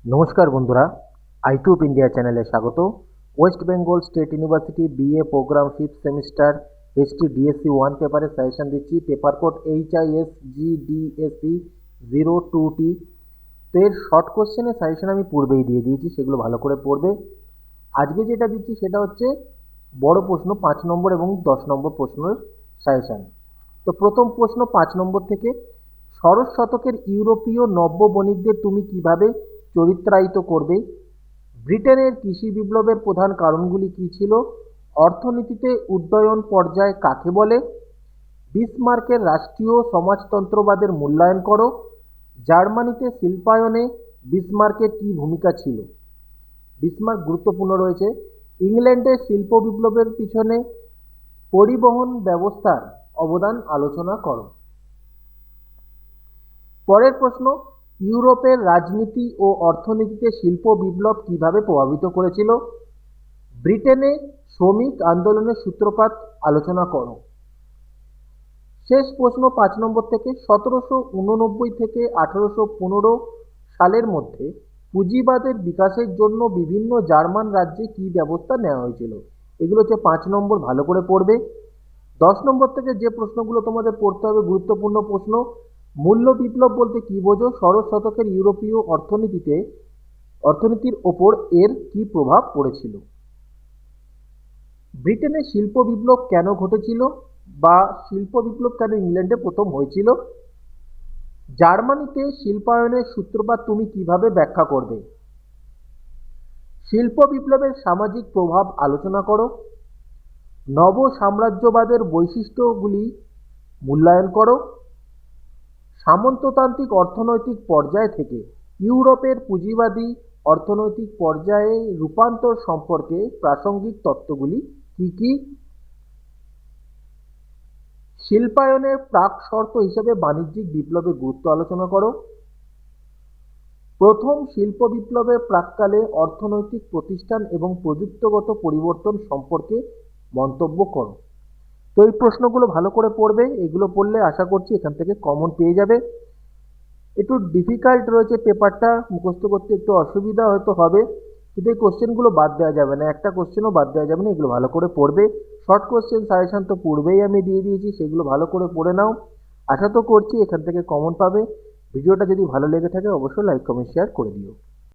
নমস্কার বন্ধুরা, আইটিউব ইন্ডিয়া চ্যানেলে স্বাগত। West Bengal state university BA programme 5th semester history DSC 1 পেপারে সাজেশন দিচ্ছি। Paper code HISGDSE 02T। তো এর শর্ট কোশ্চেনের সাজেশন আমি পূর্বেই দিয়ে দিয়েছি, সেগুলো ভালো করে পড়বে। আজকে যেটা দিচ্ছি সেটা হচ্ছে বড় প্রশ্ন 5 নম্বর এবং 10 নম্বর প্রশ্নের সাজেশন। তো প্রথম প্রশ্ন 5 নম্বর থেকে, ষোড়শ শতকের ইউরোপীয় নব্য বণিকদের তুমি কিভাবে চরিত্রায়িত করবে? ব্রিটেনের কৃষি বিপ্লবের প্রধান কারণগুলি কী ছিল? অর্থনীতিতে উড্ডয়ন পর্যায় কাকে বলে? বিসমার্কের রাষ্ট্রীয় সমাজতন্ত্রবাদের মূল্যায়ন করো। জার্মানিতে শিল্পায়নে বিসমার্কের কী ভূমিকা ছিল? বিসমার্ক গুরুত্বপূর্ণ রয়েছে। ইংল্যান্ডের শিল্প বিপ্লবের পিছনে পরিবহন ব্যবস্থার অবদান আলোচনা করো। পরের প্রশ্ন, ইউরোপের রাজনীতি ও অর্থনীতিতে শিল্প বিপ্লব কিভাবে প্রভাবিত করেছিল? ব্রিটেনে শ্রমিক আন্দোলনের সূত্রপাত আলোচনা করো। শেষ প্রশ্ন 5 নম্বর থেকে, 1789 থেকে 1815 সালের মধ্যে পুঁজিবাদের বিকাশের জন্য বিভিন্ন জার্মান রাজ্যে কী ব্যবস্থা নেওয়া হয়েছিল? এগুলো হচ্ছে 5 নম্বর, ভালো করে পড়বে। 10 নম্বর থেকে যে প্রশ্নগুলো তোমাদের পড়তে হবে, গুরুত্বপূর্ণ প্রশ্ন। মূল্য বিপ্লব বলতে কী বোঝো? ষোড়শ শতকের ইউরোপীয় অর্থনীতির ওপর এর কী প্রভাব পড়েছিল? ব্রিটেনে শিল্প বিপ্লব কেন ঘটেছিল, বা শিল্প বিপ্লব কেন ইংল্যান্ডে প্রথম হয়েছিল? জার্মানিতে শিল্পায়নের সূত্রপাত তুমি কিভাবে ব্যাখ্যা করবে? শিল্প বিপ্লবের সামাজিক প্রভাব আলোচনা করো। নব সাম্রাজ্যবাদের বৈশিষ্ট্যগুলি মূল্যায়ন করো। সামন্ততান্ত্রিক অর্থনৈতিক পর্যায় থেকে ইউরোপের পুঁজিবাদী অর্থনৈতিক পর্যায়ে রূপান্তর সম্পর্কে প্রাসঙ্গিক তত্ত্বগুলি কী কী? শিল্পায়নের প্রাক শর্ত হিসেবে বাণিজ্যিক বিপ্লবের গুরুত্ব আলোচনা করো। প্রথম শিল্প বিপ্লবের প্রাক্কালে অর্থনৈতিক প্রতিষ্ঠান এবং প্রযুক্তিগত পরিবর্তন সম্পর্কে মন্তব্য করো। তো এই প্রশ্নগুলো ভালো করে পড়বে। এগুলো পড়লে আশা করছি এখান থেকে কমন পেয়ে যাবে। একটু ডিফিকাল্ট রয়েছে পেপারটা, মুখস্থ করতে একটু অসুবিধা হয়তো হবে, কিন্তু এই কোশ্চেনগুলো বাদ দেওয়া যাবে না, একটা কোশ্চেনও বাদ দেওয়া যাবে না। এগুলো ভালো করে পড়বে। শর্ট কোশ্চেন সাজেশন তো পূর্বেই আমি দিয়ে দিয়েছি, সেগুলো ভালো করে পড়ে নাও। আশা তো করছি এখান থেকে কমন পাবে। ভিডিওটা যদি ভালো লেগে থাকে অবশ্যই লাইক কমেন্ট শেয়ার করে দিও।